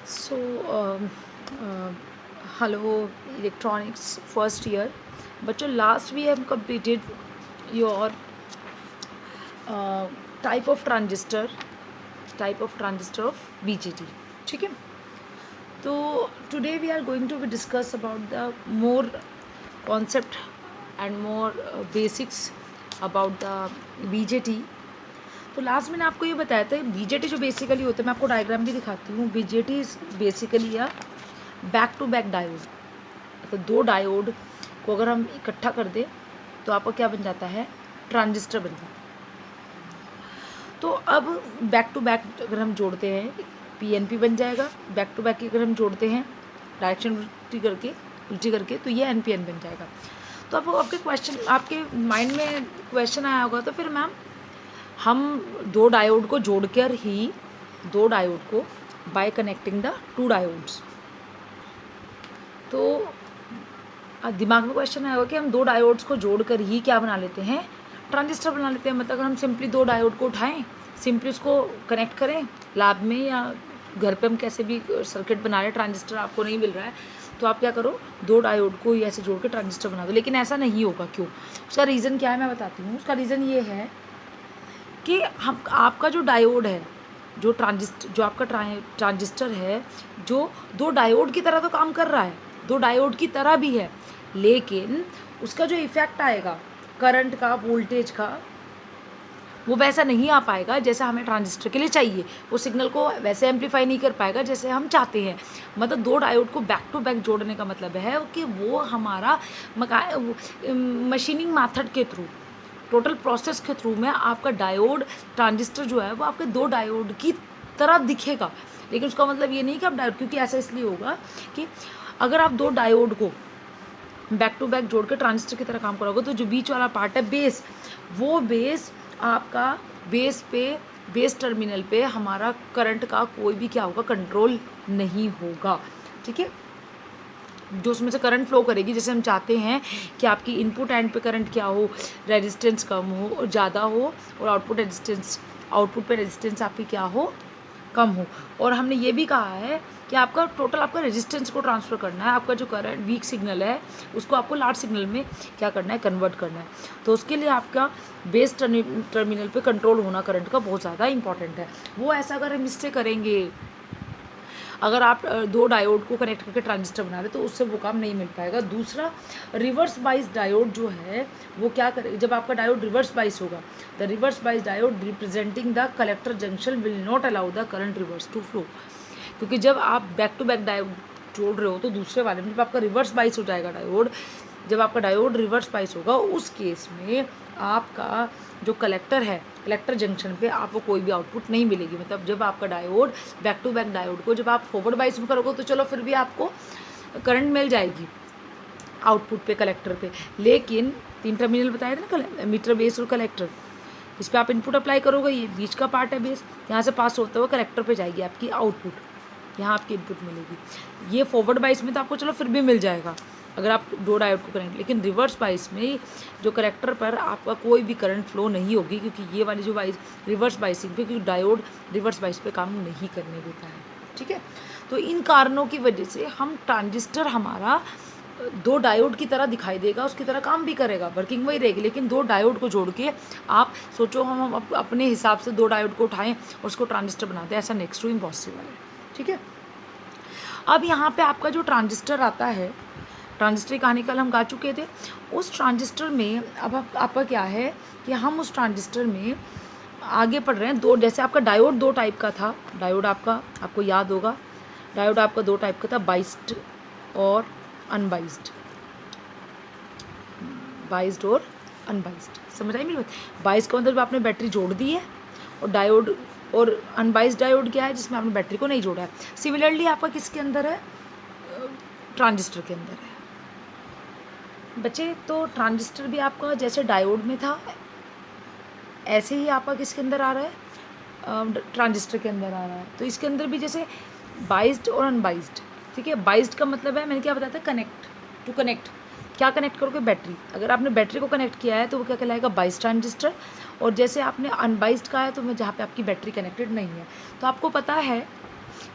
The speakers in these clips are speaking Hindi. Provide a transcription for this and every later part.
So, hello, electronics first year. But last we have completed your uh, type of transistor, of BJT. ठीक है. तो today we are going to be discuss about the more concept and more basics about the BJT. तो लास्ट मैंने आपको ये बताया था बीजेटी जो बेसिकली होता है, मैं आपको डायग्राम भी दिखाती हूँ. बीजेटी इज बेसिकली या बैक टू बैक डायोड. तो दो डायोड को अगर हम इकट्ठा कर दें तो आपका क्या बन जाता है, ट्रांजिस्टर बन जाता है. तो अब बैक टू बैक अगर हम जोड़ते हैं पीएनपी बन जाएगा. बैक टू बैक अगर हम जोड़ते हैं डायरेक्शन उल्टी करके तो ये एनपीएन बन जाएगा. तो अब आपके क्वेश्चन, आपके माइंड में क्वेश्चन आया होगा तो फिर मैम हम दो डायोड को जोड़कर ही दो डायोड को bye connecting the two diodes. तो दिमाग में क्वेश्चन आएगा कि हम दो डायोड्स को जोड़कर ही क्या बना लेते हैं, ट्रांजिस्टर बना लेते हैं. मतलब अगर हम सिंपली दो डायोड को उठाएं, सिंपली उसको कनेक्ट करें लैब में या घर पे हम कैसे भी सर्किट बना रहे हैं, ट्रांजिस्टर आपको नहीं मिल रहा है तो आप क्या करो, दो डायोड को ही ऐसे जोड़ के ट्रांजिस्टर बना दो. लेकिन ऐसा नहीं होगा. क्यों? उसका रीज़न क्या है मैं बताती हूँ. उसका रीज़न ये है कि हम आपका जो डायोड है, जो आपका ट्रांजिस्टर है, जो दो डायोड की तरह तो काम कर रहा है, दो डायोड की तरह भी है, लेकिन उसका जो इफ़ेक्ट आएगा करंट का, वोल्टेज का, वो वैसा नहीं आ पाएगा जैसा हमें ट्रांजिस्टर के लिए चाहिए. वो सिग्नल को वैसे एम्पलीफाई नहीं कर पाएगा जैसे हम चाहते हैं. मतलब दो डायोड को बैक टू बैक जोड़ने का मतलब है कि वो हमारा मशीनिंग मेथड के थ्रू, टोटल प्रोसेस के थ्रू में आपका डायोड ट्रांजिस्टर जो है वो आपके दो डायोड की तरह दिखेगा. लेकिन उसका मतलब ये नहीं कि आप डायोड, क्योंकि ऐसा इसलिए होगा कि अगर आप दो डायोड को बैक टू बैक जोड़ के ट्रांजिस्टर की तरह काम करोगे तो जो बीच वाला पार्ट है बेस, वो बेस आपका बेस टर्मिनल पे हमारा करंट का कोई भी क्या होगा, कंट्रोल नहीं होगा. ठीक है. जो उसमें से करंट फ्लो करेगी, जैसे हम चाहते हैं कि आपकी इनपुट एंड पे करंट क्या हो, रेजिस्टेंस कम हो और ज़्यादा हो, और आउटपुट पे रेजिस्टेंस आपकी क्या हो, कम हो. और हमने ये भी कहा है कि आपका टोटल आपका रेजिस्टेंस को ट्रांसफ़र करना है. आपका जो करंट वीक सिग्नल है उसको आपको लार्ज सिग्नल में क्या करना है, कन्वर्ट करना है. तो उसके लिए आपका बेस टर्मिनल पे कंट्रोल होना करंट का बहुत ज़्यादा इंपॉर्टेंट है. वो ऐसा अगर हम इससे करेंगे, अगर आप दो डायोड को कनेक्ट करके ट्रांजिस्टर बना रहे तो उससे वो काम नहीं मिल पाएगा. दूसरा, रिवर्स बाइस डायोड जो है वो क्या करे, जब आपका डायोड रिवर्स बाइस होगा, the reverse bias diode representing the collector junction will not allow the current reverse to flow. क्योंकि जब आप बैक टू बैक डायोड जोड़ रहे हो तो दूसरे वाले में जब आपका रिवर्स बाइस हो जाएगा डायोड, जब आपका डायोड रिवर्स बाइस होगा उस केस में आपका जो कलेक्टर जंक्शन पे आपको कोई भी आउटपुट नहीं मिलेगी. मतलब जब आपका diode back to back diode को जब आप फॉरवर्ड बाइस में करोगे तो चलो फिर भी आपको करंट मिल जाएगी आउटपुट पे, कलेक्टर पे. लेकिन तीन टर्मिनल बताए थे ना, मीटर, बेस और कलेक्टर. इस पर आप इनपुट अप्लाई करोगे, ये बीच का पार्ट है बेस, यहाँ से पास होता हुआ कलेक्टर पे जाएगी आपकी आउटपुट, यहाँ आपकी इनपुट मिलेगी. ये फॉरवर्ड बाइस में तो आपको चलो फिर भी मिल जाएगा अगर आप दो डायोड को कनेक्ट, लेकिन रिवर्स बाइस में जो कलेक्टर पर आपका कोई भी करंट फ्लो नहीं होगी, क्योंकि ये वाली जो बाइस रिवर्स बाइसिंग पे, क्योंकि डायोड रिवर्स बाइस पे काम नहीं करने देता है. ठीक है. तो इन कारणों की वजह से हम ट्रांजिस्टर हमारा दो डायोड की तरह दिखाई देगा, उसकी तरह काम भी करेगा, वर्किंग वही रहेगी, लेकिन दो डायोड को जोड़ के आप सोचो हम अपने हिसाब से दो डायोड को उठाएं और उसको ट्रांजिस्टर बना दें, ऐसा नेक्स्ट टू इम्पॉसिबल है. ठीक है. अब यहाँ पे आपका जो ट्रांजिस्टर आता है, ट्रांजिस्टर की कहानी कल हम गा चुके थे. उस ट्रांजिस्टर में अब आपका क्या है कि हम उस ट्रांजिस्टर में आगे पढ़ रहे हैं. दो, जैसे आपका डायोड दो टाइप का था, डायोड आपको याद होगा, डायोड आपका दो टाइप का था, बाइस्ड और अनबाइस्ड. बाइस्ड और अनबाइस्ड समझ आई मेरी बात. बाइस्ड का मतलब आपने बैटरी जोड़ दी है, और डायोड और अनबाइस्ड डायोड क्या है, जिसमें आपने बैटरी को नहीं जोड़ा है. सिमिलरली आपका किसके अंदर है, ट्रांजिस्टर के अंदर है बच्चे. तो ट्रांजिस्टर भी आपका जैसे डायोड में था ऐसे ही आपका किसके अंदर आ रहा है, ट्रांजिस्टर के अंदर आ रहा है. तो इसके अंदर भी जैसे बाइस्ड और अनबाइस्ड. ठीक है. बाइस्ड का मतलब है, मैंने क्या बताया था, कनेक्ट. क्या कनेक्ट करोगे, बैटरी. अगर आपने बैटरी को कनेक्ट किया है तो वो क्या कहलाएगा, बाइस्ड ट्रांजिस्टर. और जैसे आपने अनबाइस्ड का है तो जहाँ पे आपकी बैटरी कनेक्टेड नहीं है. तो आपको पता है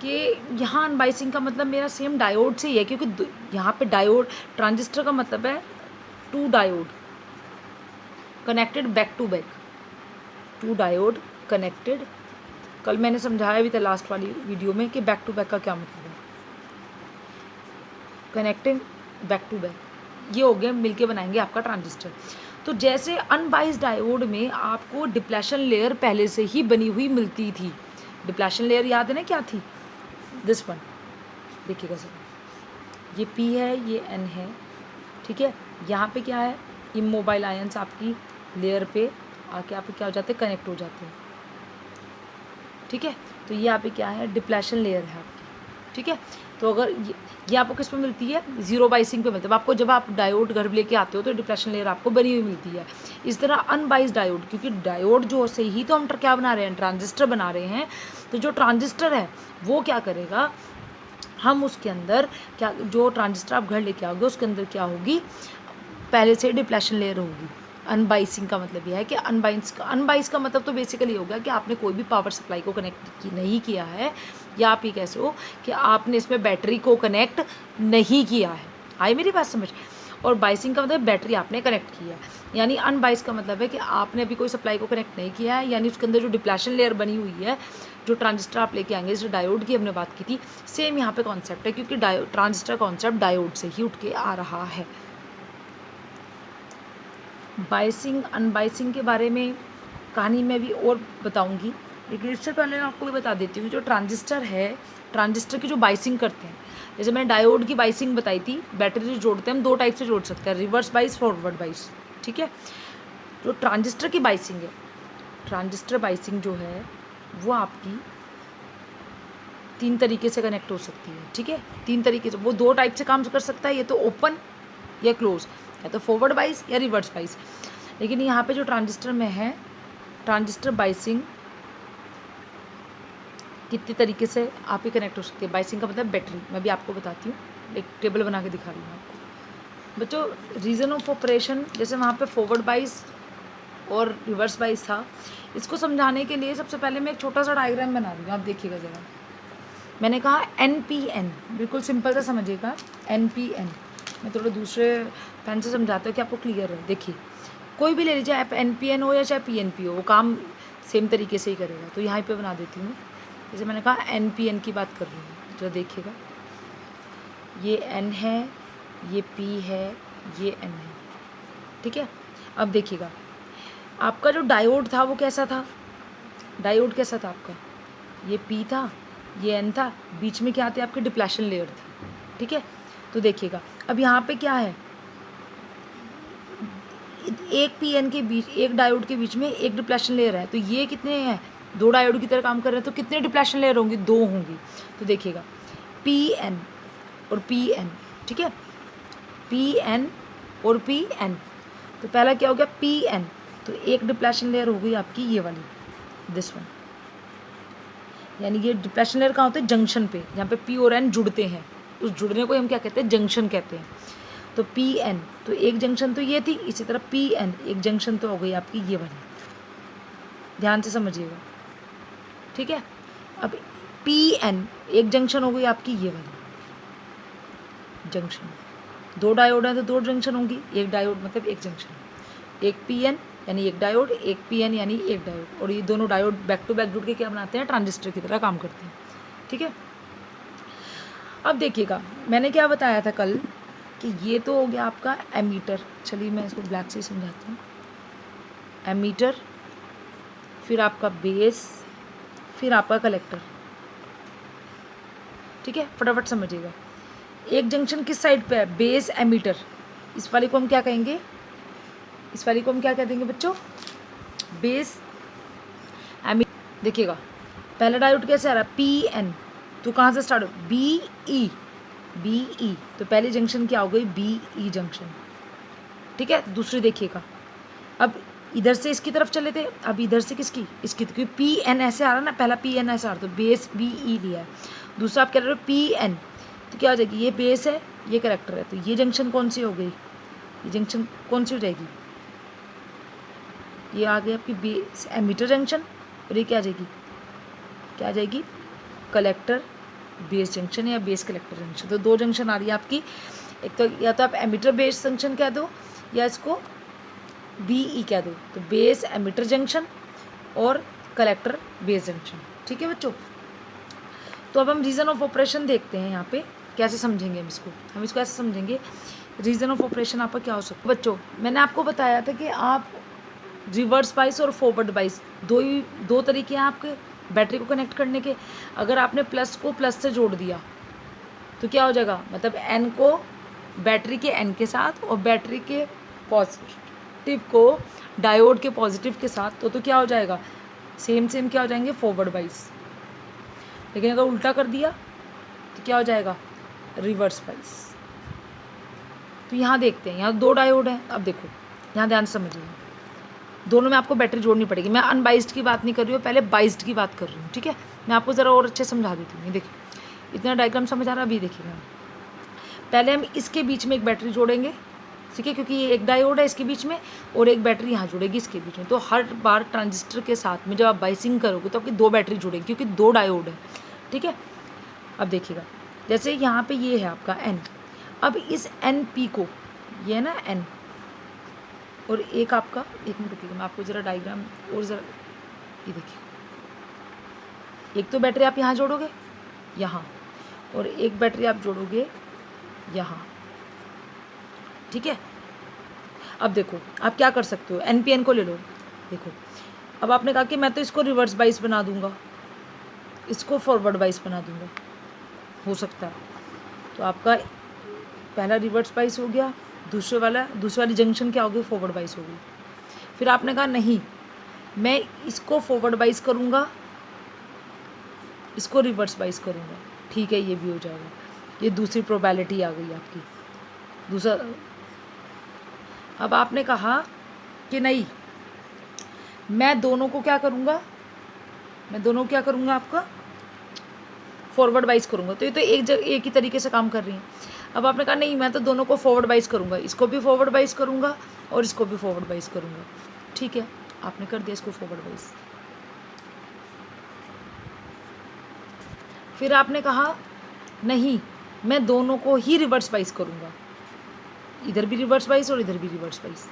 कि यहाँ अनबाइसिंग का मतलब मेरा सेम डायोड से ही है, क्योंकि यहाँ पे डायोड ट्रांजिस्टर का मतलब है two diode connected back to back, two diode connected. कल मैंने समझाया भी था लास्ट वाली वीडियो में कि बैक टू बैक का क्या मतलब है, कनेक्टिंग बैक टू बैक, ये हो गया, मिलके बनाएंगे आपका ट्रांजिस्टर। तो जैसे अनबाइस्ड डायोड में आपको डिप्लेशन लेयर पहले से ही बनी हुई मिलती थी, डिप्लेशन लेयर याद है ना क्या थी, दिस वन, देखिएगा सर, ये P है, ये N है, ठीक है। यहाँ पे क्या है, इमोबाइल आयंस आपकी लेयर पे आके आप क्या हो जाते हैं, कनेक्ट हो जाते हैं, ठीक है। तो ये यहाँ पे क्या है, डिप्लेशन लेयर है आपकी, ठीक है। तो अगर ये आपको किस पे मिलती है, जीरो बाइसिंग पे मिलता है आपको, जब आप डायोड घर लेके आते हो तो डिप्लेशन लेयर आपको बनी हुई मिलती है। इस तरह अनबाइस्ड डायोड, क्योंकि डायोड जो से ही तो हम क्या बना रहे हैं, ट्रांजिस्टर बना रहे हैं, तो जो ट्रांजिस्टर है वो क्या करेगा, हम उसके अंदर क्या, जो ट्रांजिस्टर आप घर लेके आओगे उसके अंदर क्या होगी, पहले से डिप्लेशन लेयर होगी। अनबाइसिंग का मतलब यह है कि अनबाइस का मतलब तो बेसिकली हो गया कि आपने कोई भी पावर सप्लाई को कनेक्ट नहीं किया है, या आप ये कैसे हो कि आपने इसमें बैटरी को कनेक्ट नहीं किया है। आई मेरी बात समझ। और बाइसिंग का मतलब बैटरी आपने कनेक्ट किया है। यानी अनबाइस का मतलब है कि आपने अभी कोई सप्लाई को कनेक्ट नहीं किया है, यानी उसके अंदर जो डिप्लेशन लेयर बनी हुई है, जो ट्रांजिस्टर आप लेके आएंगे, जैसे डायोड की हमने बात की थी, सेम यहाँ पे कॉन्सेप्ट है, क्योंकि ट्रांजिस्टर कॉन्सेप्ट डायोड से ही उठ के आ रहा है। बाइसिंग अनबाइसिंग के बारे में कहानी में भी और बताऊंगी, लेकिन इससे पहले मैं आपको भी बता देती हूँ, जो ट्रांजिस्टर है, ट्रांजिस्टर की जो बाइसिंग करते हैं, जैसे मैंने डायोड की बाइसिंग बताई थी, बैटरी जो जोड़ते हैं हम दो टाइप से जोड़ सकते हैं, रिवर्स बाइस, फॉरवर्ड बाइस, ठीक है। जो ट्रांजिस्टर की बाइसिंग है, ट्रांजिस्टर बाइसिंग जो है वो आपकी 3 तरीके से कनेक्ट हो सकती है, ठीक है। 3 तरीके से, वो 2 टाइप से काम कर सकता है, ये तो ओपन या क्लोज, या तो फॉरवर्ड बाइस या रिवर्स बाइस। लेकिन यहाँ पे जो ट्रांजिस्टर में है, ट्रांजिस्टर बाइसिंग कितने तरीके से आप ही कनेक्ट हो सकती है। बाइसिंग का मतलब बैटरी, मैं भी आपको बताती हूँ, एक टेबल बना के दिखा रही हूँ आपको बच्चों। रीज़न ऑफ ऑपरेशन, जैसे वहाँ पे फॉरवर्ड बाइस और रिवर्स बाइस था, इसको समझाने के लिए सबसे पहले मैं एक छोटा सा डायग्राम बना रही हूँ, आप देखिएगा ज़रा। मैंने कहा NPN, बिल्कुल सिंपल सा समझिएगा, NPN। मैं थोड़ा दूसरे पेन से समझाता हूँ कि आपको क्लियर है। देखिए, कोई भी ले लीजिए, आप NPN हो या चाहे PNP हो, वो काम सेम तरीके से ही करेगा। तो यहाँ पे बना देती हूँ, जैसे मैंने कहा NPN की बात कर रही हूँ, जो देखिएगा, ये N है, ये P है, ये N है, ठीक है। अब देखिएगा, आपका जो डायोड था वो कैसा था, डायोड कैसा था आपका, ये P था, ये N था, बीच में क्या थे आपके, डिप्लेशन लेयर थी, ठीक है। तो देखिएगा, अब यहाँ पे क्या है, एक PN के बीच, एक डायोड के बीच में एक डिप्लेशन लेयर है, तो ये कितने हैं, 2 डायोड की तरह काम कर रहे हैं, तो कितने डिप्लेशन लेयर होंगी, 2 होंगी। तो देखिएगा, PN और PN, ठीक है, PN और PN। तो पहला क्या हो गया, PN, तो एक डिप्लेशन लेयर हो गई आपकी ये वाली, दिस वन। यानी ये डिप्लेशन लेयर कहाँ होते हैं, जंक्शन पे, जहाँ पे P और N जुड़ते हैं, उस जुड़ने को हम क्या कहते हैं, जंक्शन कहते हैं। तो PN, तो एक जंक्शन तो ये थी, इसी तरह PN एक जंक्शन तो हो गई आपकी ये वाली, ध्यान से समझिएगा, ठीक है। अब PN एक जंक्शन हो गई आपकी ये वाली जंक्शन, 2 डायोड हैं तो 2 जंक्शन होंगी, एक डायोड मतलब एक जंक्शन, एक PN यानी एक डायोड, एक PN यानी एक डायोड, और ये दोनों डायोड बैक टू बैक जुड़ के क्या बनाते हैं, ट्रांजिस्टर की तरह काम करते हैं, ठीक है। अब देखिएगा, मैंने क्या बताया था कल कि ये तो हो गया आपका एमीटर, चलिए मैं इसको ब्लैक से समझाती हूँ। एमीटर, फिर आपका बेस, फिर आपका कलेक्टर, ठीक है, फटाफट समझिएगा। एक जंक्शन किस साइड पे है, बेस एमीटर, इस वाले को हम क्या कहेंगे, इस वाले को हम क्या कह देंगे बच्चों, बेस एमीटर। देखिएगा, पहला डायोड कैसे आ रहा है, PN, तो कहाँ से स्टार्ट हो, BE, तो पहली जंक्शन क्या हो गई, BE जंक्शन, ठीक है। दूसरी देखिएगा, अब इधर से इसकी तरफ चले थे, अब इधर से किसकी, इसकी, क्योंकि PN ऐसे आ रहा ना, पहला PN ऐसे आ रहा, तो बेस BE लिया है। दूसरा आप कह रहे हो PN, तो क्या हो जाएगी, ये बेस है, ये करेक्टर है, तो ये जंक्शन कौन सी हो गई, ये जंक्शन कौन सी हो जाएगी, ये आ गई आपकी बेस एमीटर जंक्शन, और ये क्या आ जाएगी, क्या आ जाएगी, कलेक्टर बेस जंक्शन या बेस कलेक्टर जंक्शन। तो दो जंक्शन आ रही है आपकी, एक तो या तो आप एमिटर बेस जंक्शन कह दो या इसको BE कह दो, तो बेस एमिटर जंक्शन और कलेक्टर बेस जंक्शन। ठीक है बच्चों, तो अब हम रीज़न ऑफ ऑपरेशन देखते हैं। यहाँ पे कैसे समझेंगे हम इसको ऐसे समझेंगे, रीज़न ऑफ ऑपरेशन आपका क्या हो सकता है। बच्चों मैंने आपको बताया था कि आप रिवर्स बाइस और फॉरवर्ड बाइस दो तरीके हैं आपके बैटरी को कनेक्ट करने के। अगर आपने प्लस को प्लस से जोड़ दिया तो क्या हो जाएगा, मतलब N को बैटरी के N के साथ और बैटरी के पॉजिटिव को डायोड के पॉजिटिव के साथ, तो क्या हो जाएगा, सेम क्या हो जाएंगे, फॉरवर्ड बाइस। लेकिन अगर उल्टा कर दिया तो क्या हो जाएगा, रिवर्स बाइस। तो यहाँ देखते हैं, यहाँ दो डायोड हैं। अब देखो यहाँ ध्यान से समझिए, दोनों में आपको बैटरी जोड़नी पड़ेगी। मैं अनबाइस्ड की बात नहीं कर रही हूँ, पहले बाइस्ड की बात कर रही हूँ। ठीक है, मैं आपको ज़रा और अच्छे समझा देती हूँ। देखिए इतना डायग्राम समझ आ रहा है, अभी देखिएगा। पहले हम इसके बीच में एक बैटरी जोड़ेंगे, ठीक है, क्योंकि ये एक डायोड है इसके बीच में और एक बैटरी यहाँ जुड़ेगी इसके बीच में। तो हर बार ट्रांजिस्टर के साथ में जब आप बाइसिंग करोगे तो आपकी दो बैटरी जुड़ेगी, क्योंकि दो डायोड है। ठीक है, अब देखिएगा, जैसे यहाँ पे ये है आपका N, अब इस NP को, ये है ना N, और एक आपका, एक मिनट रुकिएगा मैं आपको ज़रा डायग्राम और ज़रा, ये देखिए, एक तो बैटरी आप यहाँ जोड़ोगे यहाँ, और एक बैटरी आप जोड़ोगे यहाँ। ठीक है, अब देखो आप क्या कर सकते हो, NPN को ले लो। देखो अब आपने कहा कि मैं तो इसको रिवर्स बाइस बना दूंगा, इसको फॉरवर्ड बाइस बना दूंगा, हो सकता है। तो आपका पहला रिवर्स बाइस हो गया, दूसरी वाली जंक्शन क्या होगी, फॉरवर्ड बाइस होगी। फिर आपने कहा नहीं, मैं इसको फॉरवर्ड बाइस करूँगा, इसको रिवर्स बाइस करूँगा। ठीक है, ये भी हो जाएगा। ये दूसरी प्रोबेबिलिटी आ गई आपकी, दूसरा। अब आपने कहा कि नहीं, मैं दोनों को क्या करूँगा, आपका फॉरवर्ड बाइस करूँगा। तो ये तो एक ही तरीके से काम कर रही हैं। अब आपने कहा नहीं, मैं तो दोनों को फॉरवर्ड बाइस करूँगा, इसको भी फॉरवर्ड बाइस करूँगा और इसको भी फॉरवर्ड बाइस करूँगा। ठीक है, आपने कर दिया इसको फॉरवर्ड बाइस। फिर आपने कहा नहीं, मैं दोनों को ही रिवर्स बाइस करूँगा, इधर भी रिवर्स बाइस और इधर भी रिवर्स बाइस।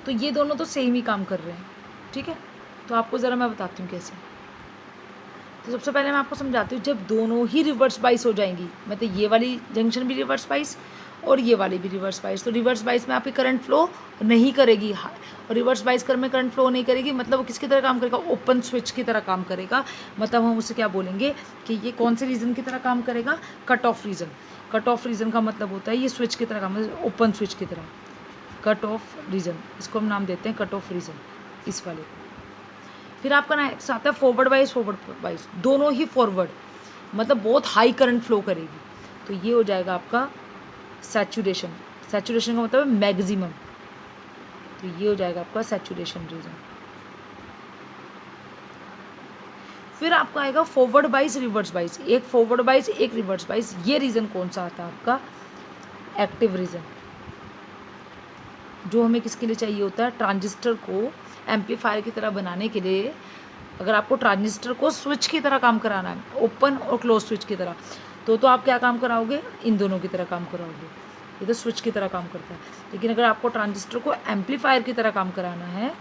तो ये दोनों तो सेम ही काम कर रहे हैं। ठीक है, तो आपको ज़रा मैं बताती हूँ कैसे। तो सबसे पहले मैं आपको समझाती हूँ, जब दोनों ही रिवर्स बाइस हो जाएंगी, मतलब ये वाली जंक्शन भी रिवर्स बाइस और ये वाली भी रिवर्स बाइस, तो रिवर्स बाइस में आपकी करंट फ्लो नहीं करेगी, और रिवर्स बाइस कर में करंट फ्लो नहीं करेगी, मतलब वो किसकी तरह काम करेगा, ओपन स्विच की तरह काम करेगा। मतलब हम उसे क्या बोलेंगे कि ये कौन से रीजन की तरह काम करेगा, cut off region. Cut off region का मतलब होता है ये स्विच की तरह काम, ओपन स्विच की तरह, कट ऑफ रीजन, इसको हम नाम देते हैं कट ऑफ रीजन, इस वाले को। फिर आपका नेक्स्ट आता है फॉरवर्ड बाइस, दोनों ही फॉरवर्ड, मतलब बहुत हाई करंट फ्लो करेगी। तो ये हो जाएगा आपका सैचुरेशन का मतलब है मैक्सिमम। तो ये हो जाएगा आपका सैचुरेशन रीजन। फिर आपका आएगा फॉरवर्ड बाइस, रिवर्स बाइस, एक फॉरवर्ड बाइस एक रिवर्स बाइस। ये रीजन कौन सा आता है आपका, एक्टिव रीजन, जो हमें किसके लिए चाहिए होता है, ट्रांजिस्टर को एम्पलीफायर की तरह बनाने के लिए। अगर आपको ट्रांजिस्टर को स्विच की तरह काम कराना है, ओपन और क्लोज स्विच की तरह, तो आप क्या काम कराओगे, इन दोनों की तरह काम कराओगे। ये तो स्विच की तरह काम करता है। लेकिन अगर आपको ट्रांजिस्टर को एम्पलीफायर की तरह काम कराना है,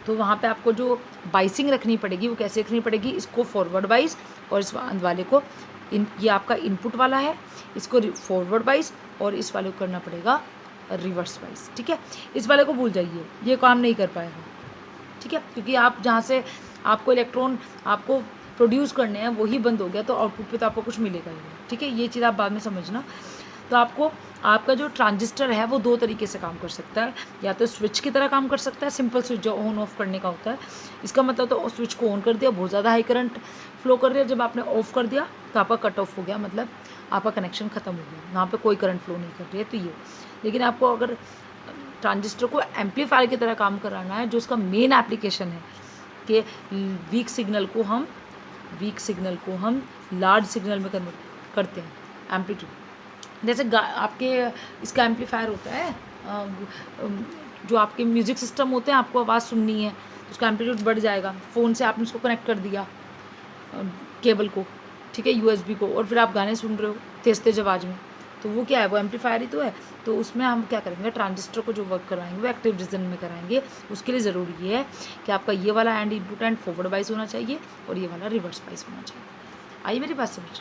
तो वहाँ पे आपको जो बाइसिंग रखनी पड़ेगी वो कैसे रखनी पड़ेगी, इसको फॉरवर्ड बाइस और इस वाले को ये आपका इनपुट वाला है, इसको फॉरवर्ड बाइस, और इस वाले को करना पड़ेगा रिवर्स बाइस। ठीक है, इस वाले को भूल जाइए, ये काम नहीं कर पाएगा। ठीक है, क्योंकि आप जहाँ से आपको इलेक्ट्रॉन आपको प्रोड्यूस करने हैं वही बंद हो गया, तो आउटपुट पे तो आपको कुछ मिलेगा ही नहीं। ठीक है, ये चीज़ आप बाद में समझना। तो आपका जो ट्रांजिस्टर है वो दो तरीके से काम कर सकता है, या तो स्विच की तरह काम कर सकता है, सिंपल स्विच जो ऑन ऑफ करने का होता है। इसका मतलब तो स्विच को ऑन कर दिया, बहुत ज़्यादा हाई करंट फ्लो कर दिया, जब आपने ऑफ कर दिया तो आपका कट ऑफ हो गया, मतलब आपका कनेक्शन ख़त्म हो गया, वहाँ पे कोई करंट फ्लो नहीं कर रही है। तो ये, लेकिन आपको अगर ट्रांजिस्टर को एम्पलीफायर की तरह काम कराना है, जो उसका मेन एप्लीकेशन है कि वीक सिग्नल को हम लार्ज सिग्नल में कन्वर्ट करते हैं, एम्पलीट्यूड। जैसे आपके इसका एम्पलीफायर होता है, जो आपके म्यूज़िक सिस्टम होते हैं, आपको आवाज़ सुननी है उसका एम्पलीट्यूड बढ़ जाएगा। फ़ोन से आपने उसको कनेक्ट कर दिया केबल को, ठीक है, यूएसबी को, और फिर आप गाने सुन रहे हो तेज़ तेज़ आवाज़ में, तो वो क्या है, वो एम्पलीफायर ही तो है। तो उसमें हम क्या करेंगे, ट्रांजिस्टर को जो वर्क कराएंगे वो एक्टिव रीजन में कराएंगे। उसके लिए ज़रूरी है कि आपका ये वाला एंड इनपुट एंड फॉरवर्ड बाइस होना चाहिए और ये वाला रिवर्स बाइस होना चाहिए। आई मेरी बात समझ?